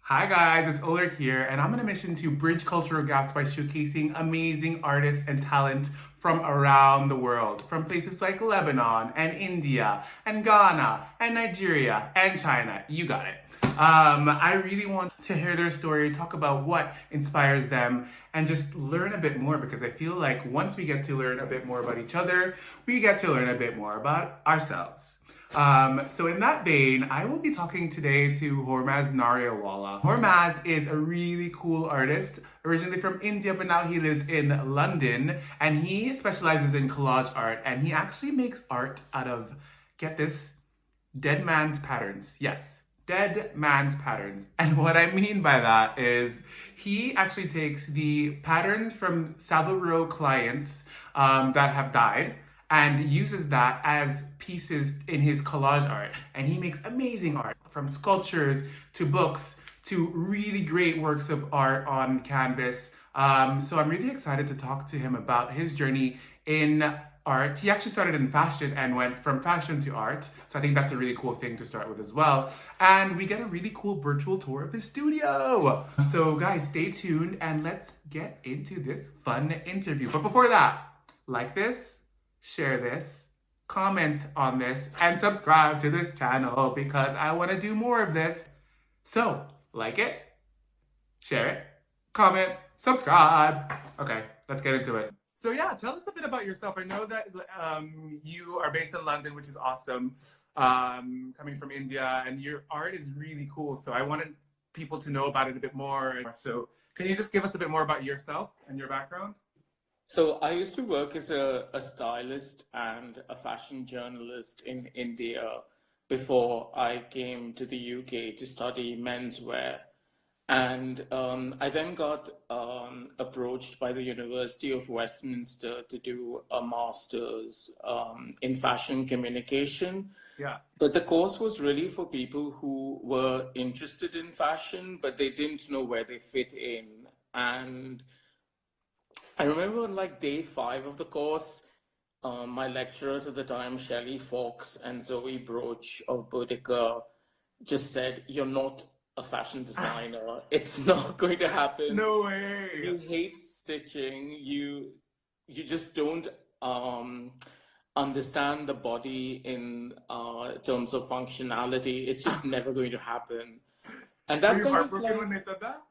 Hi guys, it's Oleg here, and I'm on a mission to bridge cultural gaps by showcasing amazing artists and talent from around the world, from places like Lebanon and India and Ghana and Nigeria and China. You got it. I really want to hear their story, talk about what inspires them, and just learn a bit more because I feel like once we get to learn a bit more about each other, we get to learn a bit more about ourselves. So in that vein, I will be talking today to Hormazd Narielwalla. Hormazd is a really cool artist, originally from India, but now he lives in London, and he specializes in collage art, and he actually makes art out of, get this, dead man's patterns. Yes, dead man's patterns. And what I mean by that is he actually takes the patterns from Savile Row clients that have died and uses that as pieces in his collage art. And he makes amazing art, from sculptures to books to really great works of art on canvas. So I'm really excited to talk to him about his journey in art. He actually started in fashion and went from fashion to art. So I think that's a really cool thing to start with as well. And we get a really cool virtual tour of his studio. So guys, stay tuned and let's get into this fun interview. But before that, like this, share this, comment on this, and subscribe to this channel because I want to do more of this. So, like it, share it, comment, subscribe. Okay, let's get into it. So yeah, tell us a bit about yourself. I know that you are based in London, which is awesome, coming from India, and your art is really cool. So I wanted people to know about it a bit more. So can you just give us a bit more about yourself and your background? So I used to work as a stylist and a fashion journalist in India before I came to the UK to study menswear. And I then got approached by the University of Westminster to do a master's in fashion communication. Yeah. But the course was really for people who were interested in fashion, but they didn't know where they fit in. And I remember on like day 5 of the course, my lecturers at the time, Shelley Fox and Zoe Broach of Boudica, just said, "You're not a fashion designer. It's not going to happen. No way. You hate stitching. You just don't understand the body in terms of functionality. It's just never going to happen." And that Were you kind of heartbroken like, when they said that?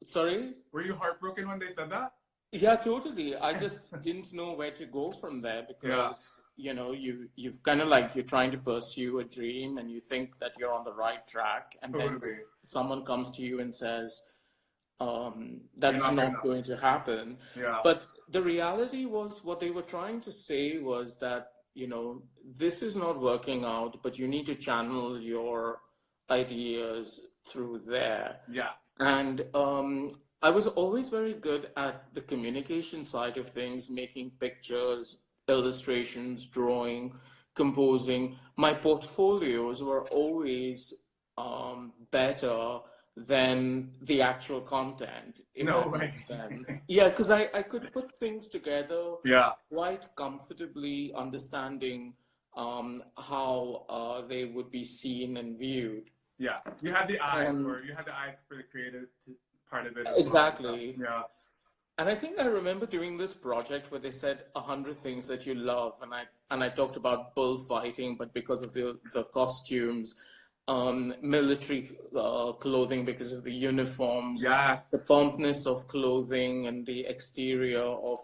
sorry? Were you heartbroken when they said that? Yeah, totally. I just didn't know where to go from there because, you know, you've kind of like you're trying to pursue a dream and you think that you're on the right track, and then Totally. someone comes to you and says, You're that's not good not enough. going to happen. Yeah. But the reality was what they were trying to say was that, you know, this is not working out, but you need to channel your ideas through there. Yeah. And I was always very good at the communication side of things, making pictures, illustrations, drawing, composing. My portfolios were always better than the actual content, if No that way. makes sense. Yeah, because I could put things together Yeah. quite comfortably, understanding how they would be seen and viewed. Yeah. You had the eye And for the creative part of it as exactly. well. Yeah. And I think I remember doing this project where they said 100 things that you love, and I talked about bullfighting, but because of the costumes, military clothing because of the uniforms, Yes. the plumpness of clothing, and the exterior of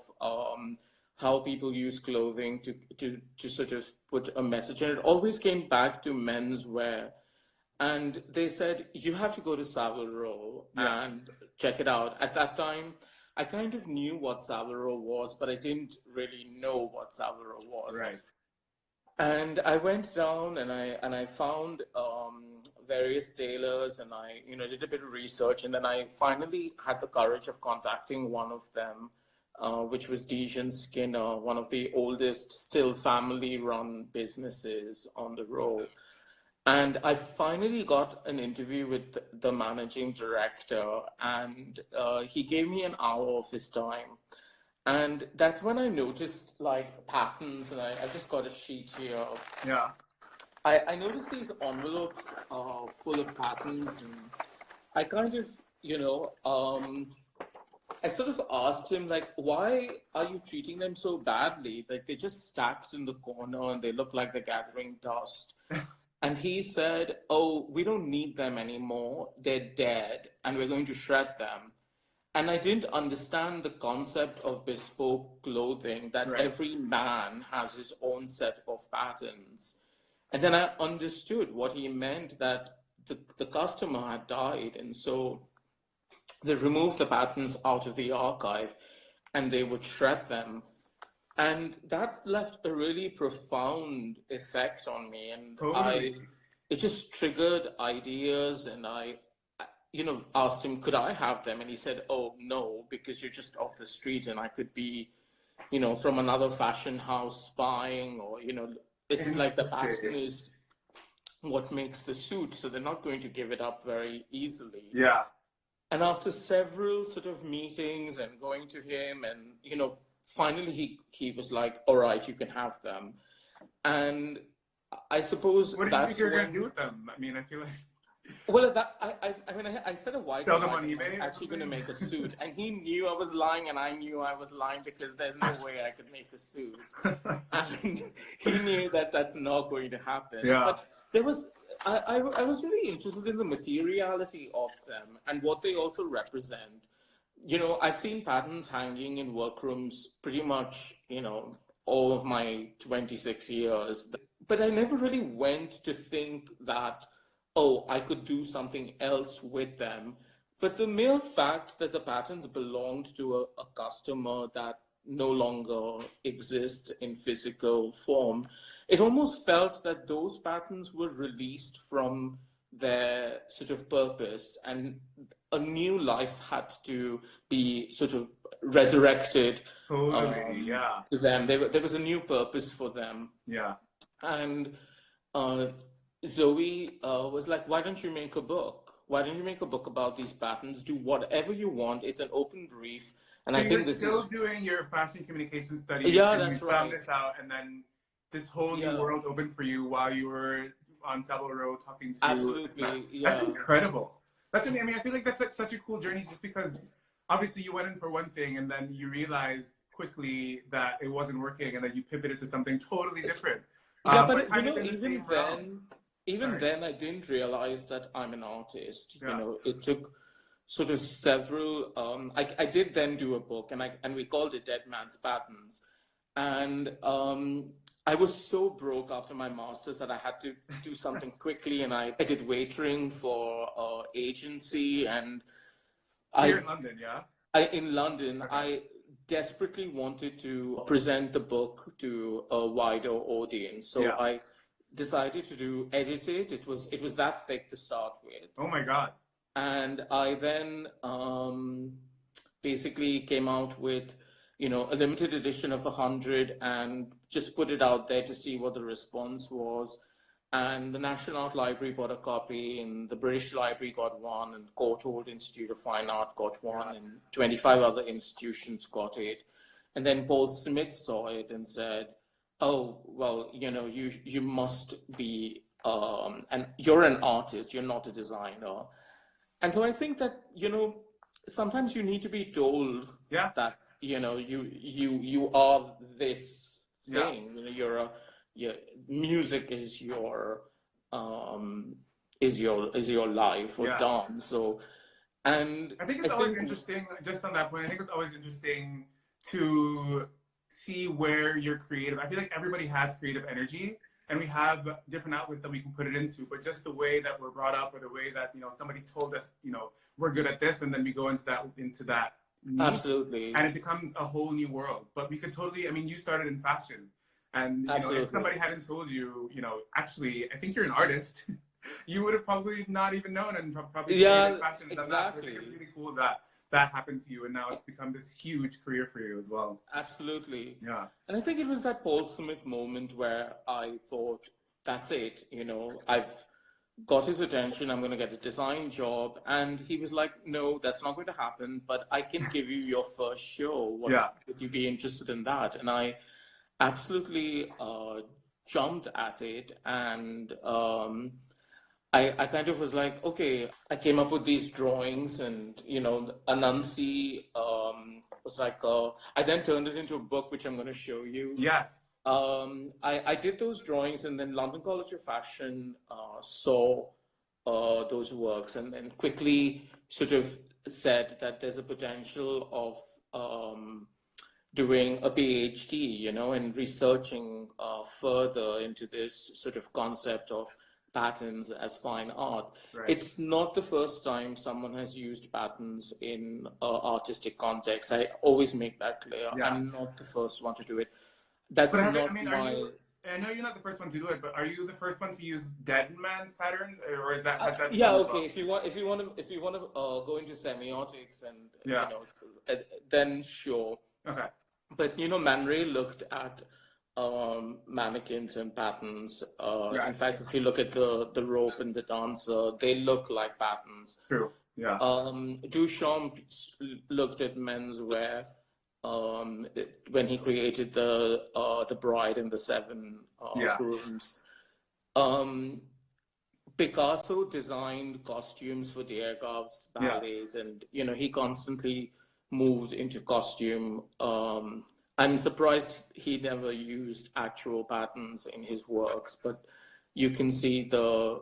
how people use clothing to sort of put a message. And it always came back to menswear. And they said, you have to go to Savile Row Yeah. and check it out. At that time, I kind of knew what Savile Row was, but I didn't really know what Savile Row was. Right. And I went down and I found various tailors, and I did a bit of research, and then I finally had the courage of contacting one of them, which was Dijon Skinner, one of the oldest still family-run businesses on the row. And I finally got an interview with the managing director, and he gave me an hour of his time. And that's when I noticed like patterns, and I just got a sheet here. Yeah. I noticed these envelopes full of patterns, and I kind of, you know, I sort of asked him, like, why are you treating them so badly? Like, they're just stacked in the corner and they look like they're gathering dust. And he said, oh, we don't need them anymore. They're dead and we're going to shred them. And I didn't understand the concept of bespoke clothing, that Right. every man has his own set of patterns. And then I understood what he meant, that the customer had died. And so they removed the patterns out of the archive and they would shred them. And that left a really profound effect on me. And Totally. it just triggered ideas. And asked him, could I have them? And he said, oh, no, because you're just off the street and I could be, from another fashion house spying, or, it's like the pattern is what makes the suit. So they're not going to give it up very easily. Yeah. And after several sort of meetings and going to him, and, finally he was like, all right, you can have them. And I suppose What do you think you're going to do with them? I mean, I feel like... Well, I said a white Sell them on eBay? I'm actually going to make a suit. And he knew I was lying, and I knew I was lying, because there's no way I could make a suit. And he knew that that's not going to happen. Yeah. But there was, I was really interested in the materiality of them and what they also represent. I've seen patterns hanging in workrooms pretty much, all of my 26 years. But I never really went to think that, oh, I could do something else with them. But the mere fact that the patterns belonged to a customer that no longer exists in physical form, it almost felt that those patterns were released from their sort of purpose, and a new life had to be sort of resurrected Totally, yeah. to them. There was a new purpose for them. Yeah. And Zoe was like, why don't you make a book? Why don't you make a book about these patterns? Do whatever you want. It's an open brief. And so I think this still is... doing your fashion communication studies. Yeah, and that's you right. found this out, and then this whole new world opened for you while you were on Savile Row talking to... Absolutely, That's incredible. I feel like that's such a cool journey, just because obviously you went in for one thing and then you realized quickly that it wasn't working, and then you pivoted to something totally different. Yeah, but even then I didn't realize that I'm an artist. Yeah. It took sort of several, I did then do a book, and we called it Dead Man's Patterns. And I was so broke after my master's that I had to do something quickly, and I did waitering for agency, and Here in London, yeah? In London, okay. I desperately wanted to present the book to a wider audience. So I decided to edit it. It was that thick to start with. Oh my God. And I then basically came out with, a limited edition of 100, and just put it out there to see what the response was. And the National Art Library bought a copy, and the British Library got one, and Courtauld Institute of Fine Art got one, and 25 other institutions got it. And then Paul Smith saw it and said, oh, well, you must be, and you're an artist, you're not a designer. And so I think that, sometimes you need to be told that, you are this thing. Your music is your life, or dance. So, and I think it's always interesting, just on that point, I think it's always interesting to see where you're creative. I feel like everybody has creative energy, and we have different outlets that we can put it into, but just the way that we're brought up, or the way that, somebody told us, we're good at this, and then we go into that niche, absolutely, and it becomes a whole new world. But we could totally, you started in fashion, and if somebody hadn't told you, actually, I think you're an artist, you would have probably not even known, and probably stayed in fashion. Exactly. So I think it's really cool that happened to you, and now it's become this huge career for you as well. Absolutely. Yeah. And I think it was that Paul Smith moment where I thought, that's it, I've got his attention, I'm going to get a design job. And he was like, no, that's not going to happen, but I can give you your first show. Would you be interested in that? And I absolutely jumped at it, and I kind of was like, okay, I came up with these drawings, and Anansi was like, I then turned it into a book, which I'm going to show you. Yes. I did those drawings, and then London College of Fashion saw those works, and then quickly sort of said that there's a potential of doing a PhD, and researching further into this sort of concept of patterns as fine art. Right. It's not the first time someone has used patterns in artistic context. I always make that clear. Yeah. I'm not the first one to do it. That's But not I mean, my. I know you're not the first one to do it, but are you the first one to use dead man's patterns, or is that has that Yeah, done as okay. well? If you want to go into semiotics and Yeah. then sure. Okay. But Man Ray looked at mannequins and patterns. Right. In fact, if you look at the rope and the dancer, they look like patterns. True. Yeah. Duchamp looked at menswear when he created the Bride and the Seven Yeah. Grooms. Picasso designed costumes for Degas ballets, and he constantly moved into costume. I'm surprised he never used actual patterns in his works, but you can see the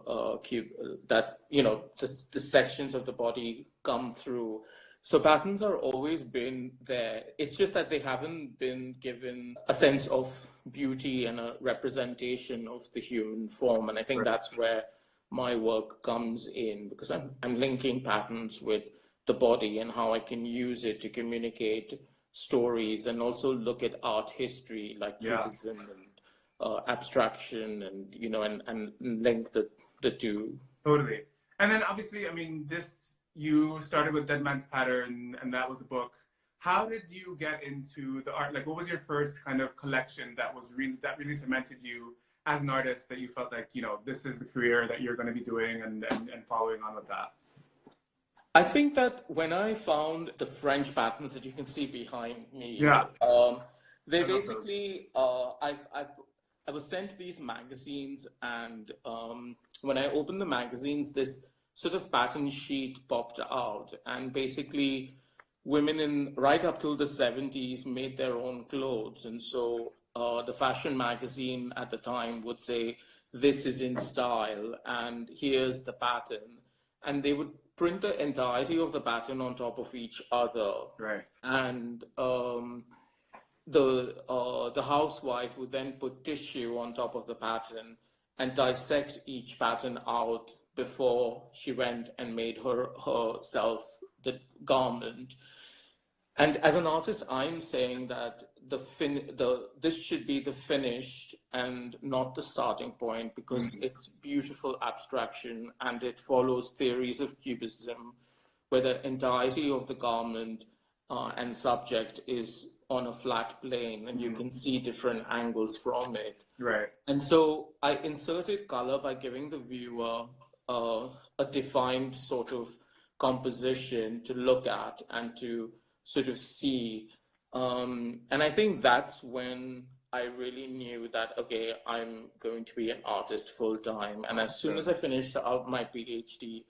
the sections of the body come through. So patterns are always been there. It's just that they haven't been given a sense of beauty and a representation of the human form, and I think that's where my work comes in, because I'm linking patterns with the body and how I can use it to communicate stories, and also look at art history like Cubism and abstraction, and and link the two. Totally. And then obviously, I mean, you started with Dead Man's Pattern, and that was a book. How did you get into the art? Like, what was your first kind of collection that really cemented you as an artist, that you felt like, this is the career that you're going to be doing, and following on with that? I think that when I found the French patterns that you can see behind me, they basically, I was sent these magazines, and when I opened the magazines, this sort of pattern sheet popped out, and basically women right up till the 70s made their own clothes. And so the fashion magazine at the time would say, this is in style, and here's the pattern. And they would print the entirety of the pattern on top of each other. Right. And the housewife would then put tissue on top of the pattern and dissect each pattern out before she went and made herself the garment. And as an artist, I'm saying that this should be the finished and not the starting point, because it's beautiful abstraction, and it follows theories of Cubism, where the entirety of the garment and subject is on a flat plane, and you can see different angles from it. Right. And so I inserted color by giving the viewer a defined sort of composition to look at and to sort of see. And I think that's when I really knew that, okay, I'm going to be an artist full time. And as soon as I finished out my PhD,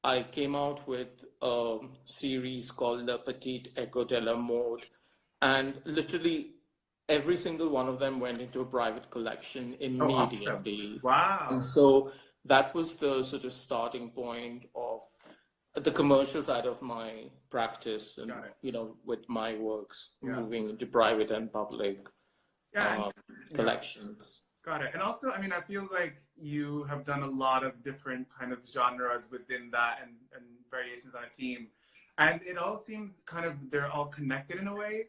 I came out with a series called the Petite École de la Mode. And literally every single one of them went into a private collection immediately. Awesome. Wow. And so that was the sort of starting point of the commercial side of my practice, and with my works moving into private and public collections. Got it. And also, I mean, I feel like you have done a lot of different kind of genres within that, and variations on a theme, and it all seems kind of, they're all connected in a way.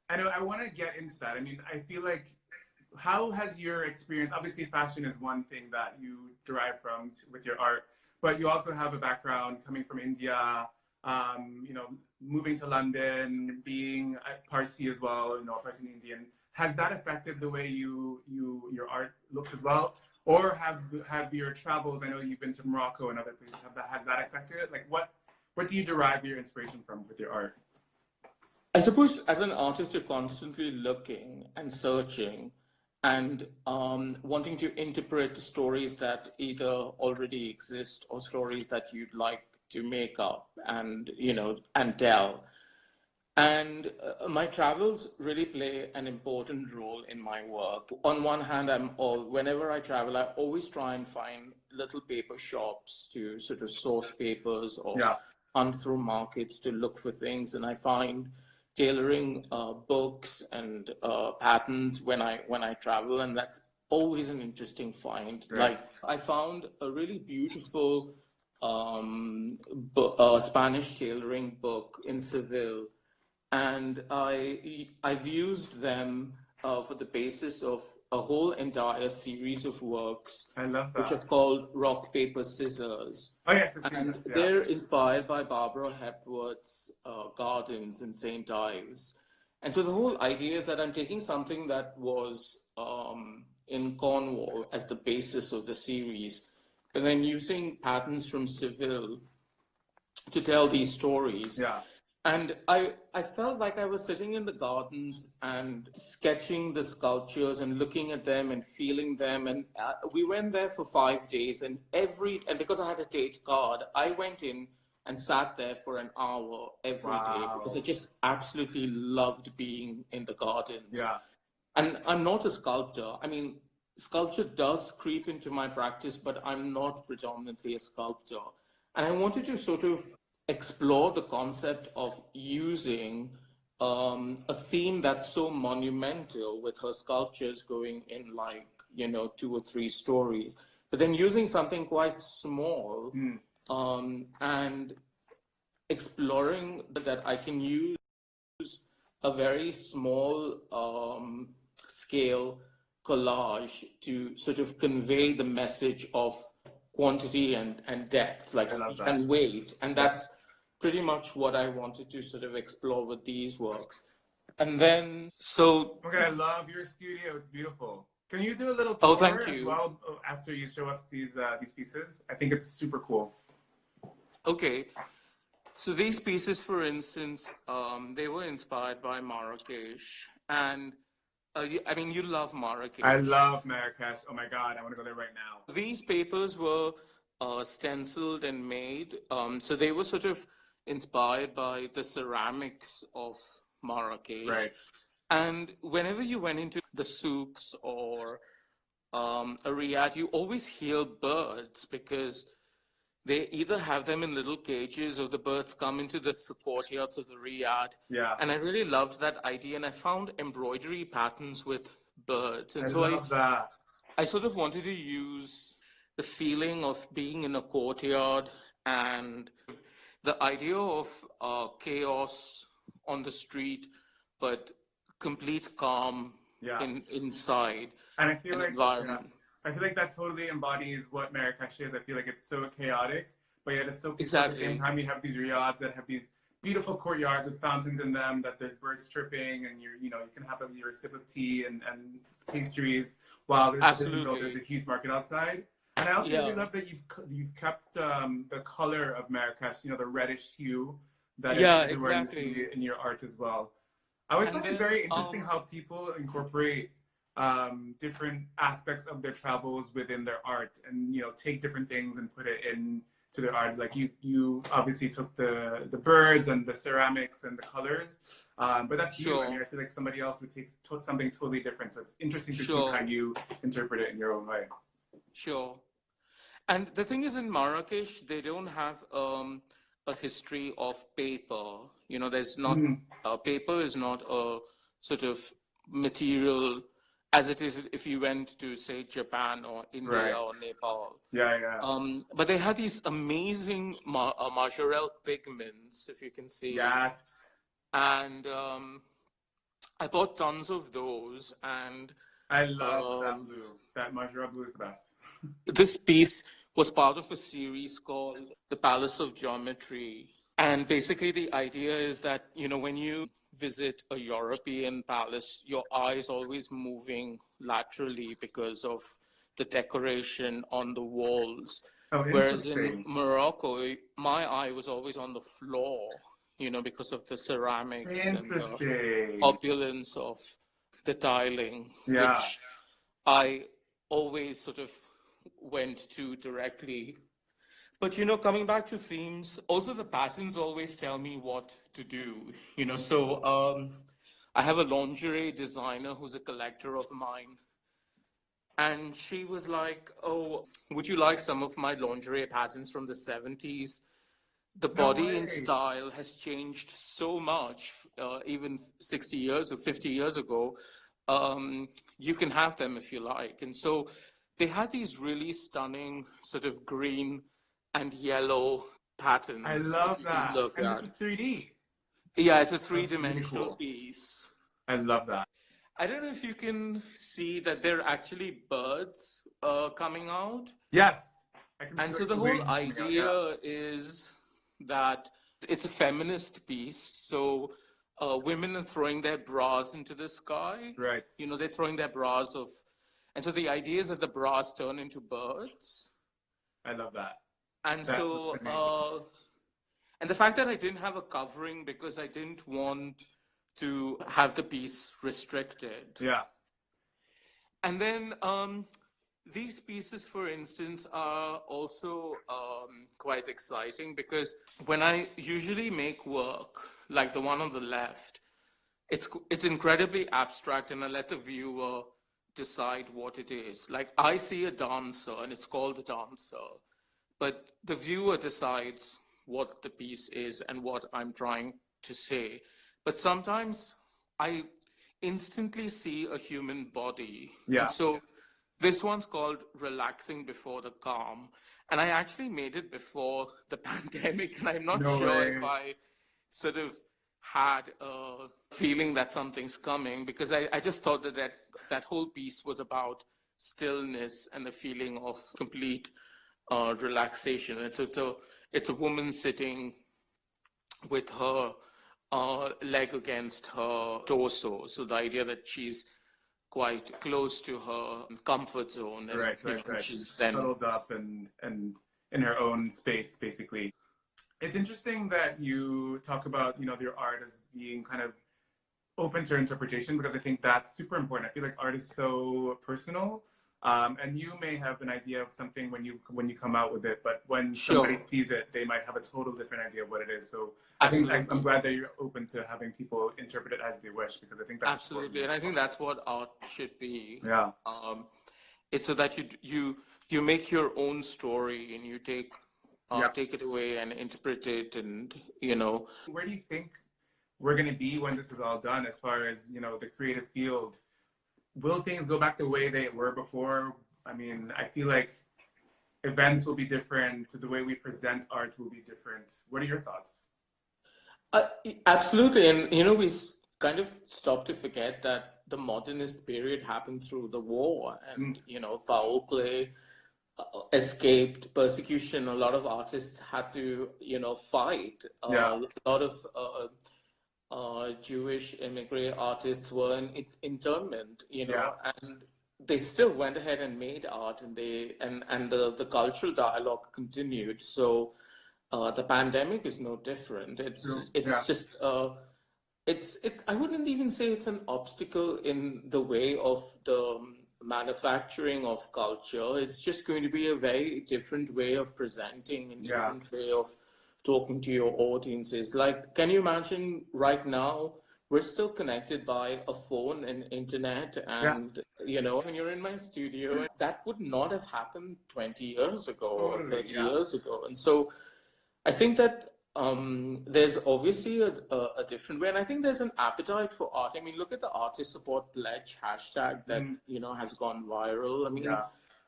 And I want to get into that. I mean, I feel like, how has your experience, obviously fashion is one thing that you derive from with your art, but you also have a background coming from India, moving to London, being Parsi as well, Parsi Indian. Has that affected the way your art looks as well? Or have your travels, I know you've been to Morocco and other places, has that affected it? Like, what do you derive your inspiration from with your art? I suppose as an artist, you're constantly looking and searching. and wanting to interpret stories that either already exist or stories that you'd like to make up and and tell. And my travels really play an important role in my work. On one hand, whenever I travel, I always try and find little paper shops to sort of source papers or Yeah. hunt through markets to look for things. And I find tailoring books and patterns when I travel, and that's always an interesting find. Right. Like I found a really beautiful Spanish tailoring book in Seville, and I've used them for the basis of a whole entire series of works, I love which that. I've called Rock, Paper, Scissors. Oh yes, I've seen And this. Yeah. they're inspired by Barbara Hepworth's gardens in St. Ives. And so the whole idea is that I'm taking something that was in Cornwall as the basis of the series, and then using patterns from Seville to tell these stories. Yeah. And I felt like I was sitting in the gardens and sketching the sculptures and looking at them and feeling them. And we went there for 5 days, and because I had a date card, I went in and sat there for an hour every day because I just absolutely loved being in the gardens. Yeah. And I'm not a sculptor. I mean, sculpture does creep into my practice, but I'm not predominantly a sculptor. And I wanted to sort of explore the concept of using a theme that's so monumental with her sculptures going in like, 2 or 3 stories, but then using something quite small and exploring that I can use a very small scale collage to sort of convey the message of quantity and depth, like, and weight. And that's pretty much what I wanted to sort of explore with these works. And then, Okay, I love your studio. It's beautiful. Can you do a little Oh, tour thank as you. well after you show us these pieces? I think it's super cool. Okay. So these pieces, for instance, they were inspired by Marrakesh. And I mean, you love Marrakesh. I love Marrakesh. Oh my God, I want to go there right now. These papers were stenciled and made. So they were sort of inspired by the ceramics of Marrakesh. Right. And whenever you went into the souks or a riad, you always hear birds because they either have them in little cages or the birds come into the courtyards of the riad. Yeah. And I really loved that idea. And I found embroidery patterns with birds. And I so love that. I sort of wanted to use the feeling of being in a courtyard and the idea of chaos on the street, but complete calm inside. And I feel like environment. I feel like that totally embodies what Marrakesh is. I feel like it's so chaotic, but yet it's so peaceful. Exactly. At the same time, you have these riads that have these beautiful courtyards with fountains in them, that there's birds chirping, and you can have your sip of tea and pastries while there's a huge market outside. And I also really love that you've kept the color of Marrakesh, the reddish hue that you see in your art as well. I always find it very interesting how people incorporate different aspects of their travels within their art, and take different things and put it into their art. Like you obviously took the birds and the ceramics and the colors, but that's you. I mean, I feel like somebody else would take something totally different. So it's interesting to see how you interpret it in your own way. Sure. And the thing is, in Marrakesh, they don't have a history of paper. There's not paper is not a sort of material as it is if you went to, say, Japan or India or Nepal. But they had these amazing Majorelle pigments, if you can see. Yes. And I bought tons of those, and I love that blue. That Majorelle blue is the best. This piece was part of a series called The Palace of Geometry. And basically the idea is that, when you visit a European palace, your eye is always moving laterally because of the decoration on the walls. Whereas in Morocco, my eye was always on the floor, because of the ceramics and the opulence of the tiling, which I always sort of went to directly. But, coming back to themes, also the patterns always tell me what to do, So I have a lingerie designer who's a collector of mine. And she was like, "Oh, would you like some of my lingerie patterns from the 70s? The No body and way. style has changed so much, even 60 years or 50 years ago. You can have them if you like." And so they had these really stunning sort of green and yellow I patterns, if love you can that. look And this at. is 3D. Yeah, it's a That's really three-dimensional cool. piece. I love that. I don't know if you can see that there are actually birds coming out. Yes. I can see And so like the the whole wings coming out. Yeah. idea is that it's a feminist piece. So women are throwing their bras into the sky. Right. They're throwing their bras off. And so the idea is that the bras turn into birds. I love that. And That looks so, amazing. and the fact that I didn't have a covering because I didn't want to have the piece restricted. Yeah. And then these pieces, for instance, are also quite exciting because when I usually make work, like the one on the left, it's incredibly abstract, and I let the viewer decide what it is. Like I see a dancer, and it's called a dancer, but the viewer decides what the piece is and what I'm trying to say. But sometimes I instantly see a human body. And Yeah. so this one's called Relaxing Before the Calm. And I actually made it before the pandemic, and I'm not No sure if way. I sort of had a feeling that something's coming, because I just thought that whole piece was about stillness and the feeling of complete relaxation. And so it's a woman sitting with her leg against her torso. So the idea that she's quite close to her comfort zone, and Right. she's then Huddled up and in her own space, basically. It's interesting that you talk about, your art as being kind of open to interpretation, because I think that's super important. I feel like art is so personal. And you may have an idea of something when you come out with it, but when somebody sure, sees it, they might have a total different idea of what it is. So I think I'm absolutely, glad that you're open to having people interpret it as they wish, because I think that's absolutely, important. and I think that's what art should be. Yeah. It's so that you make your own story, and you Yeah. take it away and interpret it, and Where do you think we're going to be when this is all done, as far as, the creative field? Will things go back the way they were before? I mean, I feel like events will be different. The way we present art will be different. What are your thoughts? Uh, absolutely, and we kind of stop to forget that the modernist period happened through the war, Mm, and foul play, escaped persecution. A lot of artists had to fight. yeah. A lot of Jewish immigrant artists were in internment, Yeah. and they still went ahead and made art, and the cultural dialogue continued. So the pandemic is no different. True. Yeah. It's just it's I wouldn't even say it's an obstacle in the way of the manufacturing of culture. It's just going to be a very different way of presenting and Yeah. different way of talking to your audiences. Like, can you imagine right now we're still connected by a phone and internet, Yeah. and when you're in my studio, that would not have happened 20 years ago or Totally. 30 Yeah. years ago. And so I think that there's obviously a different way, and I think there's an appetite for art. I mean, look at the artist support pledge hashtag that Mm, has gone viral. I mean, yeah.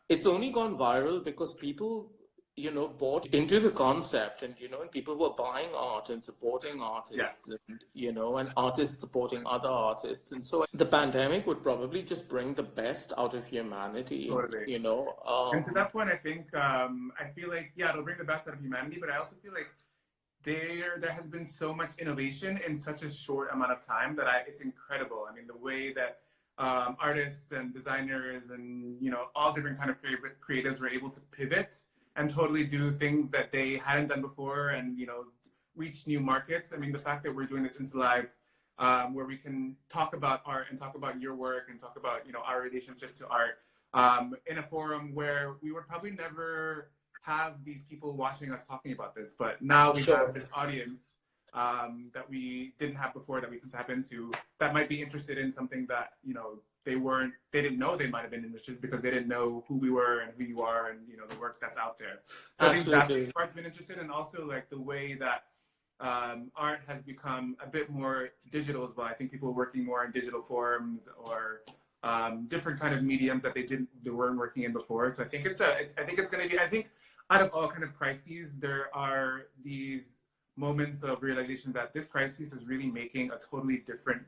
it's only gone viral because people bought into the concept, and and people were buying art and supporting artists, Yes. and and artists supporting other artists. And so the pandemic would probably just bring the best out of humanity. Totally. And to that point, I think I feel like, yeah, it'll bring the best out of humanity, but I also feel like there has been so much innovation in such a short amount of time that it's incredible. I mean, the way that artists and designers and all different kind of creatives were able to pivot and totally do things that they hadn't done before, and reach new markets. I mean, the fact that we're doing this Insta Live where we can talk about art and talk about your work and talk about, our relationship to art, in a forum where we would probably never have these people watching us talking about this. But now we have Sure. this audience that we didn't have before that we can tap into that might be interested in something that, they didn't know they might have been interested because they didn't know who we were and who you are and, the work that's out there. So I think that's Absolutely. the part's been interested, and also like the way that art has become a bit more digital as well. I think people are working more in digital forums or different kind of mediums that they weren't working in before. So I think it's going to be, I think out of all kind of crises, there are these moments of realization that this crisis is really making a totally different,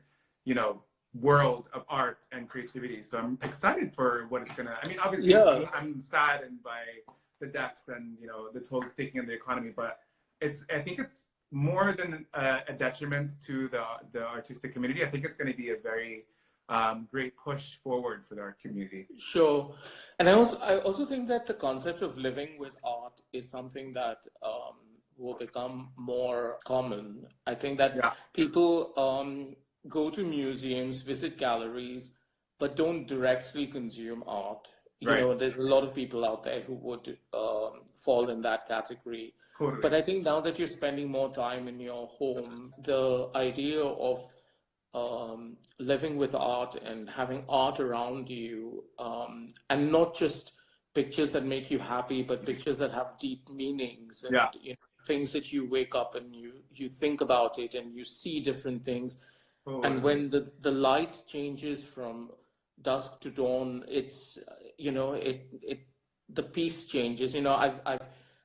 world of art and creativity. So I'm excited for what it's gonna. I mean, obviously, Yeah. I'm saddened by the deaths and the toll it's taking on the economy, but I think it's more than a detriment to the artistic community. I think it's going to be a very great push forward for the art community. Sure. And I also think that the concept of living with art is something that will become more common. I think that Yeah, people go to museums, visit galleries, but don't directly consume art. right. There's a lot of people out there who would fall in that category. Totally. But I think now that you're spending more time in your home, the idea of living with art and having art around you, and not just pictures that make you happy, but pictures that have deep meanings and Yeah, things that you wake up and you think about it and you see different things. And totally. when the light changes from dusk to dawn, it's it the piece changes. I've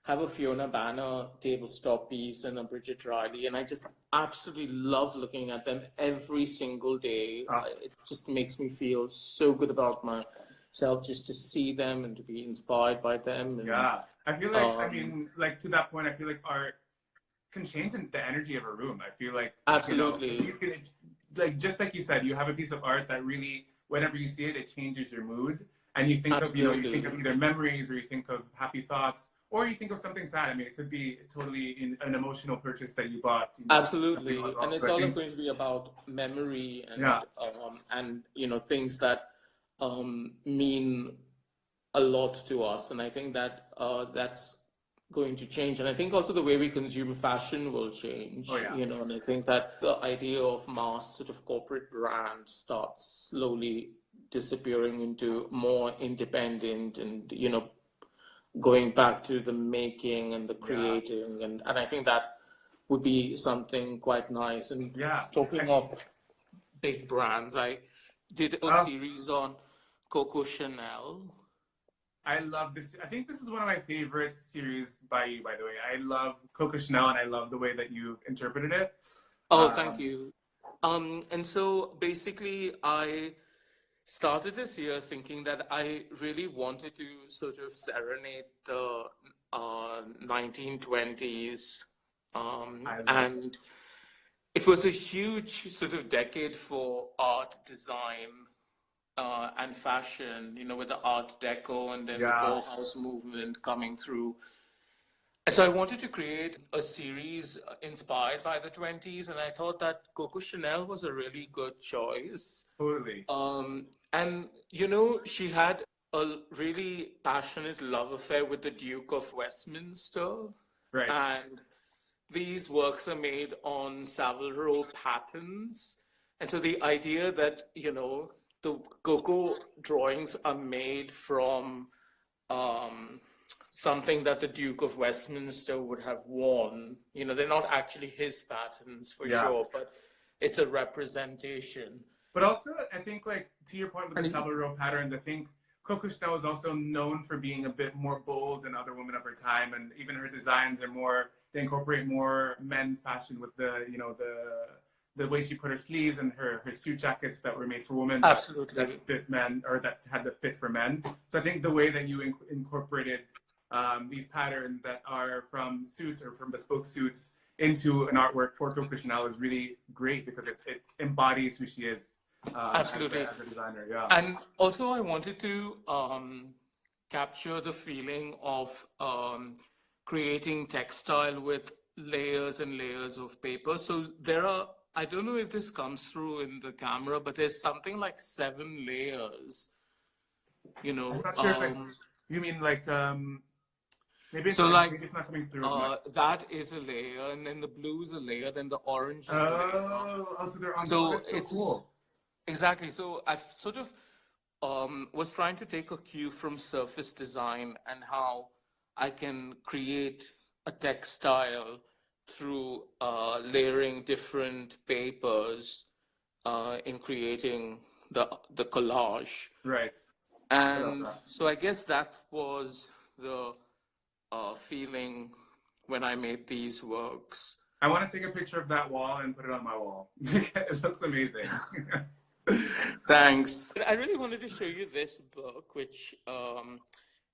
have a Fiona Banner tabletop piece and a Bridget Riley, and I just absolutely love looking at them every single day. Uh, It just makes me feel so good about myself just to see them and to be inspired by them. And yeah, I feel like, I um, mean, like to that point, I feel like art can change the energy of a room. I feel like, if absolutely, you can, like, just like you said, you have a piece of art that really, whenever you see it, it changes your mood. And you think absolutely, of either memories, or you think of happy thoughts, or you think of something sad. I mean, it could be totally an emotional purchase that you bought, something absolutely, and else. it's So I all think, going to be about memory yeah, and things that mean a lot to us. And I think that that's going to change. And I think also the way we consume fashion will oh change, yeah, and I think that the idea of mass sort of corporate brands starts slowly disappearing into more independent and, going back to the making and the yeah, creating. And I think that would be something quite nice. And yeah. talking Actually, of big brands, I did a uh, series on Coco Chanel. I love this. I think this is one of my favorite series by you, by the way. I love Coco Chanel, and I love the way that you've interpreted it. Oh, thank Um, you. And so basically, I started this year thinking that I really wanted to sort of serenade the 1920s. I love. And it was a huge sort of decade for art design and fashion, with the Art Deco and then the Yeah, Bauhaus movement coming through. So I wanted to create a series inspired by the 20s, and I thought that Coco Chanel was a really good choice. totally. And she had a really passionate love affair with the Duke of Westminster, Right. and these works are made on Savile Row patterns. And so the idea that, the Coco drawings are made from um, something that the Duke of Westminster would have worn. They're not actually his patterns for Yeah. sure, but it's a representation. But also, I think, like, to your point with the And Savile Row patterns, I think Coco Chanel is also known for being a bit more bold than other women of her time, and even her designs are more. They incorporate more men's fashion with the way she put her sleeves and her suit jackets that were made for women that absolutely. fit men, or that had the fit for men. So I think the way that you incorporated these patterns that are from suits or from bespoke suits into an artwork for Coco Chanel is really great because it embodies who she is Absolutely. as a designer. Yeah. And also, I wanted to capture the feeling of creating textile with layers and layers of paper. So there are I don't know if this comes through in the camera, but there's something like 7 layers, you I'm know. not sure if you mean like, maybe So like maybe it's not coming through as much. that is a layer, and then the blue is a layer, then the orange is a layer. Oh, so they're on. Oh, So that's so it's cool. exactly. So I've sort of was trying to take a cue from surface design and how I can create a textile through layering different papers in creating the collage. Right. I love And that. so I guess that was the feeling when I made these works. I want to take a picture of that wall and put it on my wall. It looks amazing. Thanks. I really wanted to show you this book, which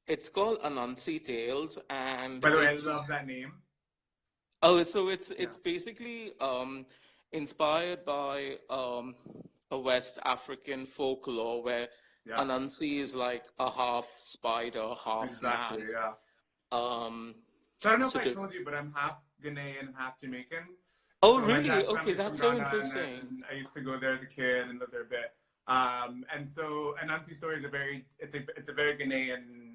it's called Anansi Tales, and By the way, I love that name. oh, so it's basically inspired by a West African folklore where Yeah, Anansi is like a half spider, half exactly. man. Yeah. Um, So I don't know if sort I of. told you, but I'm half Ghanaian, half Jamaican. Oh, So my really? dad's Okay, family's that's from so Ghana, interesting. and I used to go there as a kid and live there a bit. And so Anansi story is it's a very Ghanaian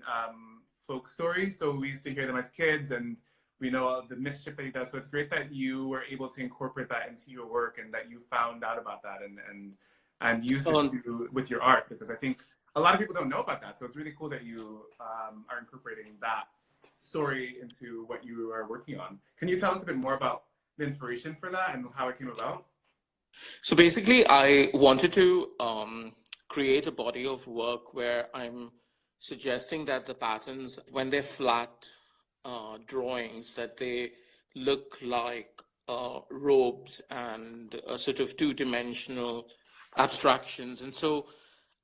folk story. So we used to hear them as kids, and we know all the mischief that he does. So it's great that you were able to incorporate that into your work, and that you found out about that and used it Oh, with your art, because I think a lot of people don't know about that. So it's really cool that you are incorporating that story into what you are working on. Can you tell us a bit more about the inspiration for that and how it came about? so basically, I wanted to create a body of work where I'm suggesting that the patterns, when they're flat drawings, that they look like robes and sort of two-dimensional abstractions. And so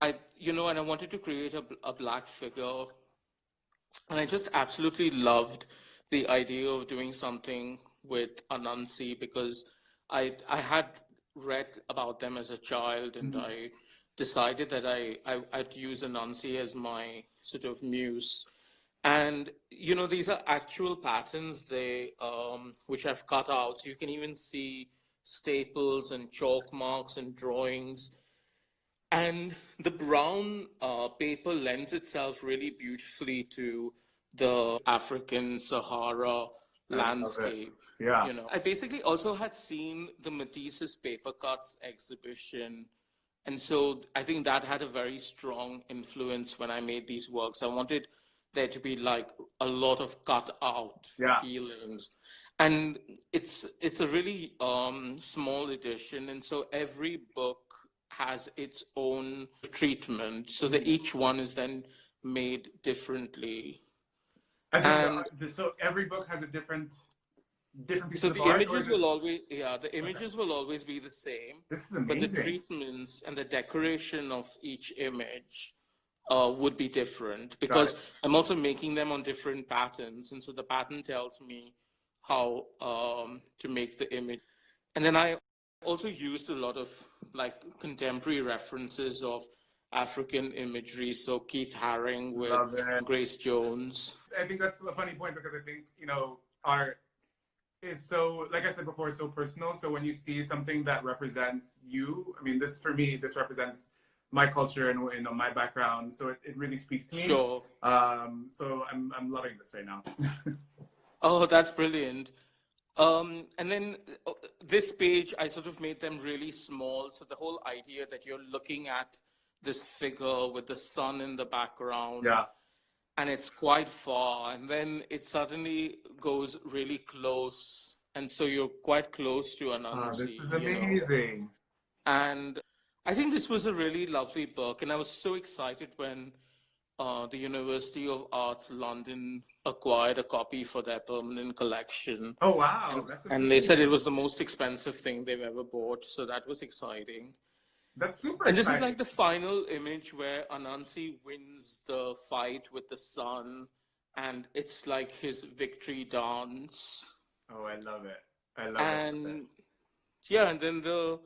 and I wanted to create a black figure, and I just absolutely loved the idea of doing something with Anansi because I had read about them as a child, and Mhm. I decided that I'd use Anansi as my sort of muse. And these are actual patterns which I've cut out, so you can even see staples and chalk marks and drawings. And the brown paper lends itself really beautifully to the African Sahara I love it. landscape. Yeah. I basically also had seen the Matisse's paper cuts exhibition. And so I think that had a very strong influence when I made these works. I wanted there to be like a lot of cut out Yeah. feelings. And it's a really small edition. And so every book has its own treatment, so that each one is then made differently. As in, And so every book has a different piece so of the art, or images is it? will always, yeah, the Okay. images will always be the same, This is but the amazing. treatments and the decoration of each image would be different Got because it. I'm also making them on different patterns, and so the pattern tells me how to make the image. And then I also used a lot of like contemporary references of African imagery. So Keith Haring with Love it. Grace Jones. I think that's a funny point, because I think, art is so, like I said before, so personal. So when you see something that represents you, I mean, this for me, this represents my culture and my background. So it really speaks to me. Sure. So I'm loving this right now. Oh, that's brilliant. And then this page, I sort of made them really small. So the whole idea that you're looking at this figure with the sun in the background, Yeah. and it's quite far, and then it suddenly goes really close. And so you're quite close to This Anansi, is amazing. And I think this was a really lovely book. And I was so excited when the University of Arts London acquired a copy for their permanent collection. Oh, wow. And, That's and they said amazing. it was the most expensive thing they've ever bought. So that was exciting. That's super And this is exciting. like the final image where Anansi wins the fight with the sun. And it's like his victory dance. Oh, I love it. I love it. And yeah, and then the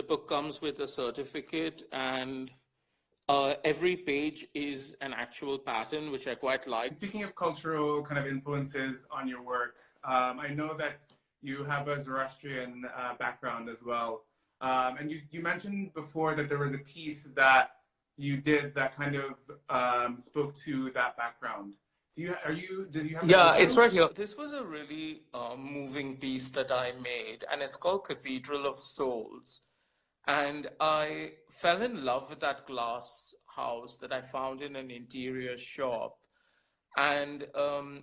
book comes with a certificate, and every page is an actual pattern, which I quite like. Speaking of cultural kind of influences on your work, I know that you have a Zoroastrian background as well. And you mentioned before that there was a piece that you did that kind of spoke to that background. Did you have it Yeah, with it's you? right here. This was a really moving piece that I made, and it's called Cathedral of Souls. And I fell in love with that glass house that I found in an interior shop. And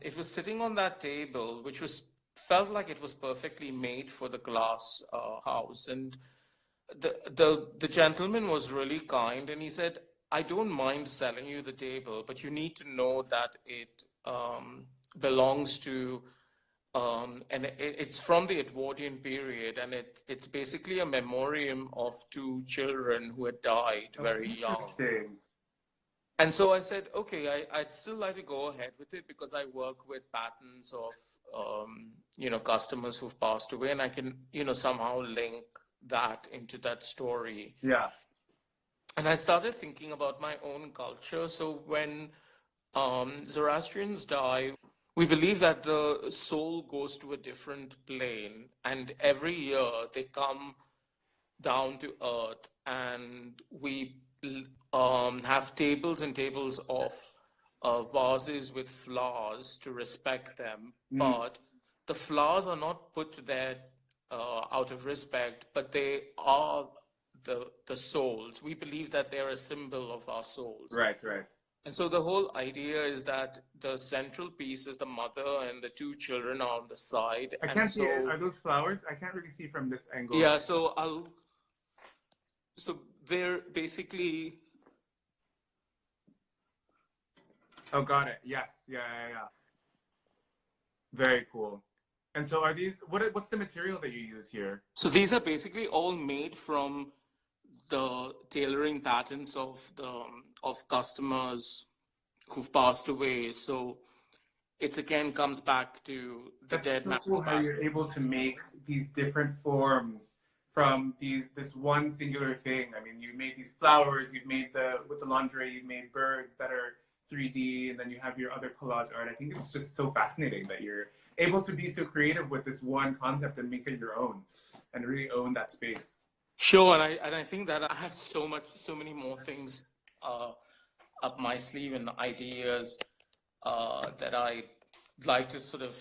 it was sitting on that table, which was felt like it was perfectly made for the glass house. And the gentleman was really kind, and he said, "I don't mind selling you the table, but you need to know that it belongs to." And it's from the Edwardian period, and it's basically a memoriam of two children who had died Oh, very young. interesting. And so I said, okay, I'd still like to go ahead with it because I work with patterns of, customers who've passed away, and I can, somehow link that into that story. Yeah. And I started thinking about my own culture. So when Zoroastrians die, we believe that the soul goes to a different plane, and every year they come down to earth, and we have tables and tables of vases with flowers to respect them. Mm. But the flowers are not put there out of respect, but they are the souls. We believe that they're a symbol of our souls. Right, right. And so the whole idea is that the central piece is the mother and the two children are on the side. I And can't see it. so, Are those flowers? I can't really see from this angle. yeah, so they're basically, Oh, got it. Yes. Yeah, yeah, yeah. Very cool. And so are these, what's the material that you use here? so these are basically all made from the tailoring patterns of customers who've passed away. So it's again comes back to the That's dead so man's cool how back. you're able to make these different forms from this one singular thing. I mean, you made these flowers, you've made with the lingerie, you've made birds that are 3D, and then you have your other collage art. I think it's just so fascinating that you're able to be so creative with this one concept and make it your own and really own that space. Sure, and I think that I have so many more things up my sleeve and ideas that I like to sort of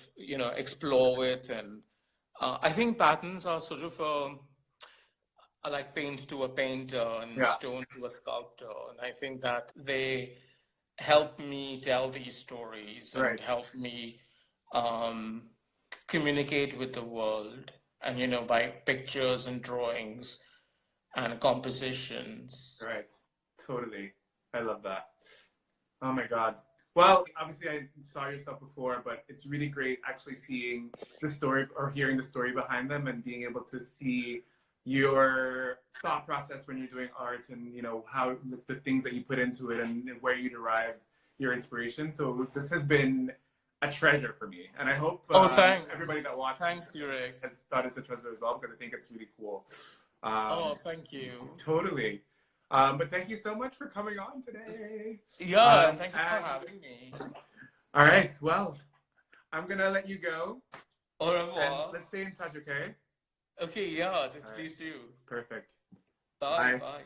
explore with, and I think patterns are sort of like paint to a painter and Yeah. stone to a sculptor, and I think that they help me tell these stories and Right. help me communicate with the world, and by pictures and drawings and compositions. Right. Totally. I love that. Oh my God. Well, obviously I saw your stuff before, but it's really great actually seeing the story or hearing the story behind them and being able to see your thought process when you're doing art and how the things that you put into it and where you derive your inspiration. So this has been a treasure for me, and I hope Thanks. everybody that watches Thanks, Yurek. has thought it's a treasure as well, because I think it's really cool. Thank you. Totally. But thank you so much for coming on today. Yeah, thank you for having me. All right. Well, I'm gonna let you go. Au revoir. And let's stay in touch, okay? Okay, yeah, right. please do. Perfect. Bye. Bye. Bye.